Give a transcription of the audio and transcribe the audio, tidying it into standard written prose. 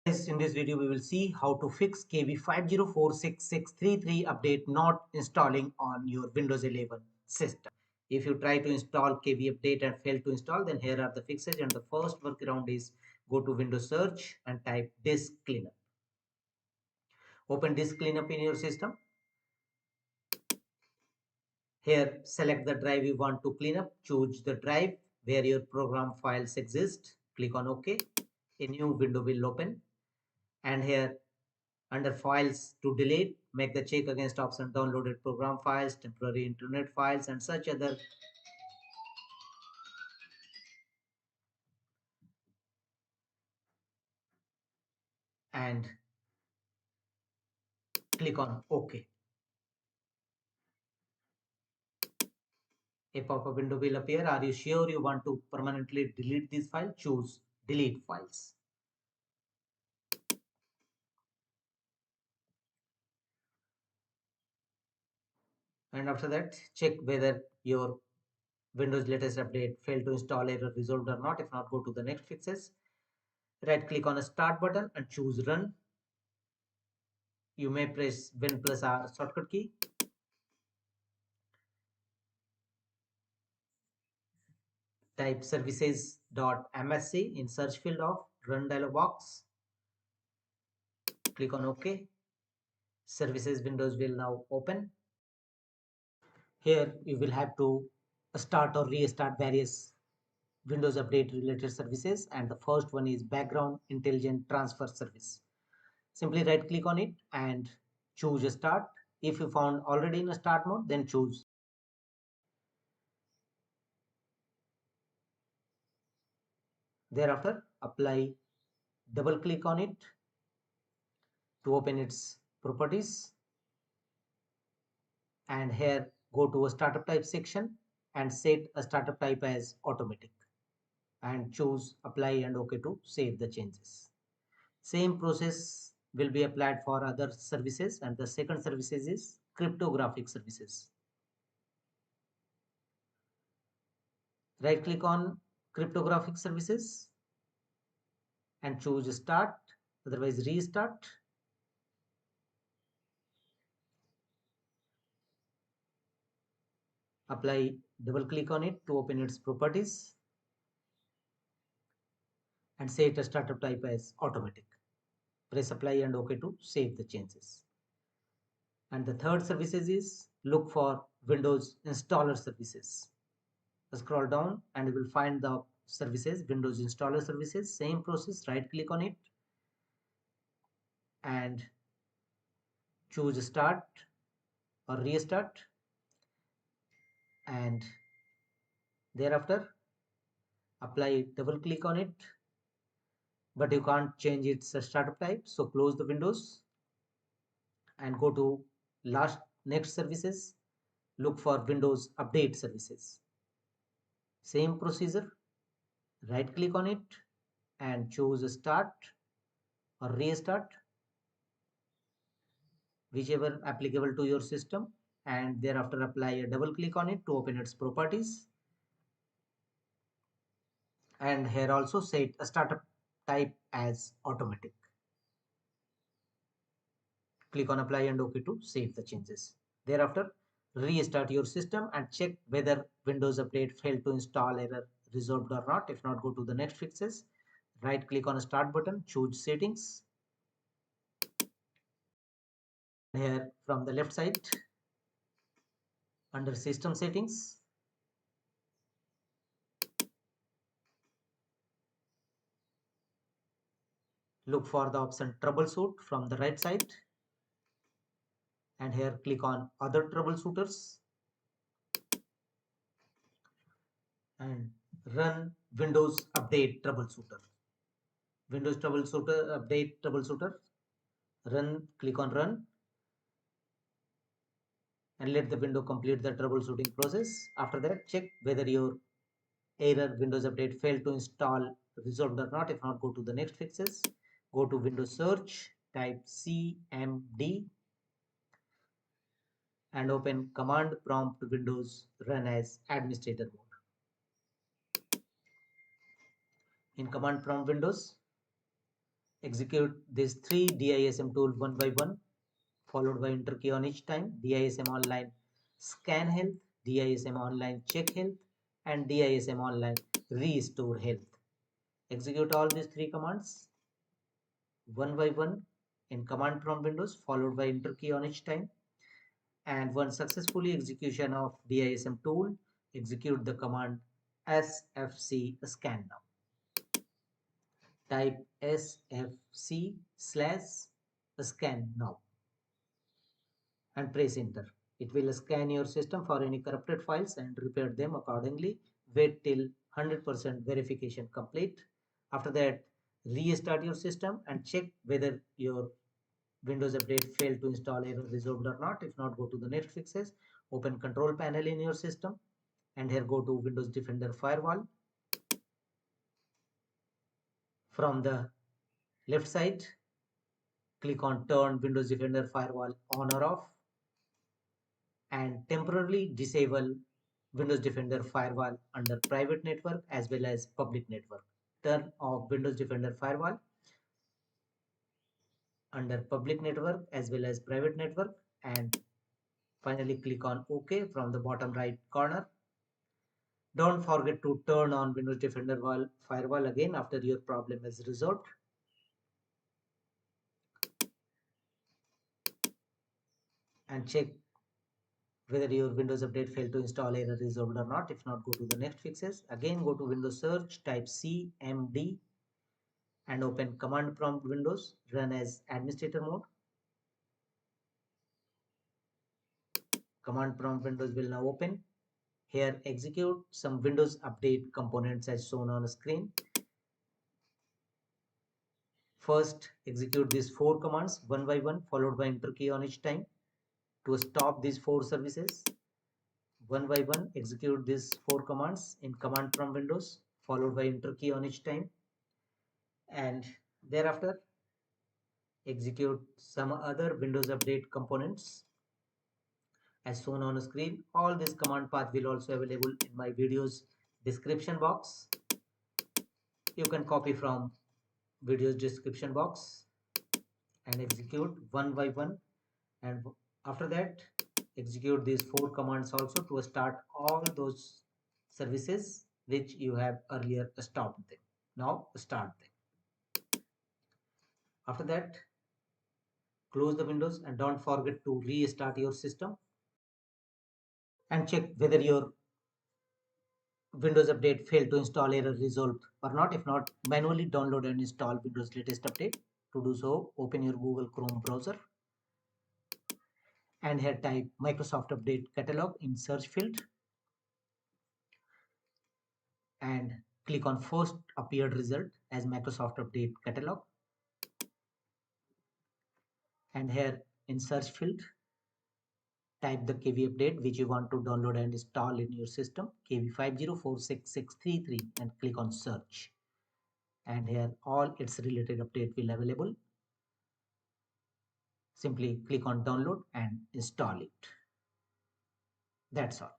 In this video, we will see how to fix KB5046633 update not installing on your Windows 11 system. If you try to install KB update and fail to install, then here are the fixes. And the first workaround is go to Windows search and type disk cleanup. Open disk cleanup in your system. Here, select the drive you want to clean up. Choose the drive where your program files exist. Click on OK. A new window will open. And here, under files to delete, make the check against option downloaded program files, temporary internet files, and such other. And click on OK. A pop-up window will appear. Are you sure you want to permanently delete this file? Choose delete files. And after that, check whether your Windows latest update failed to install error resolved or not. If not, go to the next fixes. Right click on a start button and choose run. You may press Win plus R shortcut key. Type services.msc in search field of run dialog box. Click on OK. Services windows will now open. Here you will have to start or restart various Windows update related services, and the first one is background intelligent transfer service. Simply right click on it and choose start. If you found already in a start mode, then choose. Thereafter, double click on it to open its properties, and here go to a startup type section and set a startup type as automatic and choose apply and OK to save the changes. Same process will be applied for other services, and the second services is cryptographic services. Right click on cryptographic services and choose start, otherwise restart. Apply, double click on it to open its properties and set a startup type as automatic. Press apply and OK to save the changes. And the third services is look for Windows installer services. Scroll down and you will find the services, Windows installer services. Same process, right click on it and choose start or restart, and thereafter apply, double click on it, but you can't change its startup type, so close the windows and go to next services. Look for Windows update services. Same procedure, right click on it and choose start or restart, whichever applicable to your system, and thereafter apply a double click on it to open its properties, and here also set a startup type as automatic. Click on apply and OK to save the changes. Thereafter, restart your system and check whether Windows update failed to install error resolved or not. If not, go to the next fixes. Right click on start button, choose settings. Here from the left side, under system settings, look for the option troubleshoot from the right side, and here click on other troubleshooters and run Windows update troubleshooter. Windows troubleshooter, update troubleshooter, run, click on run and let the window complete the troubleshooting process. After that, check whether your error Windows update failed to install resolved or not. If not, go to the next fixes. Go to Windows search, type cmd and open command prompt Windows run as administrator mode. In command prompt Windows, Execute these 3 DISM tool one by one, followed by enter key on each time. DISM online scanhealth, DISM online checkhealth, and DISM online restorehealth. Execute all these 3 commands one by one in command prompt windows, followed by enter key on each time. And once successfully execution of DISM tool, execute the command sfc scan now. Type sfc/scan now and press enter. It will scan your system for any corrupted files and repair them accordingly. Wait till 100% verification complete. After that, restart your system and check whether your Windows update failed to install error resolved or not. If not, go to the next fixes. Open control panel in your system and here go to Windows Defender Firewall. From the left side, click on turn Windows Defender Firewall on or off and temporarily disable Windows Defender Firewall under private network as well as public network. Turn off Windows Defender Firewall under public network as well as private network and finally click on OK from the bottom right corner. Don't forget to turn on Windows Defender Firewall again after your problem is resolved. And check whether your Windows update failed to install error resolved or not. If not, go to the next fixes. Again, go to Windows search, type cmd and open command prompt windows. Run as administrator mode. Command prompt windows will now open. Here, execute some Windows update components as shown on screen. First, execute these 4 commands one by one, followed by enter key on each time. To stop these 4 services, one by one, execute these 4 commands in command prompt windows, followed by enter key on each time. And thereafter, execute some other Windows update components as shown on screen. All this command path will also available in my video's description box. You can copy from video's description box and execute one by one, and after that execute these 4 commands also to start all those services which you have earlier stopped them. Now start them. After that, close the windows and don't forget to restart your system and check whether your Windows update failed to install error resolved or not. If not, manually download and install Windows latest update. To do so, open your Google Chrome browser and here type Microsoft Update Catalog in search field and click on first appeared result as Microsoft Update Catalog, and here in search field type the KB update which you want to download and install in your system, KB5046633, and click on search, and here all its related update will available. Simply click on download and install it. That's all.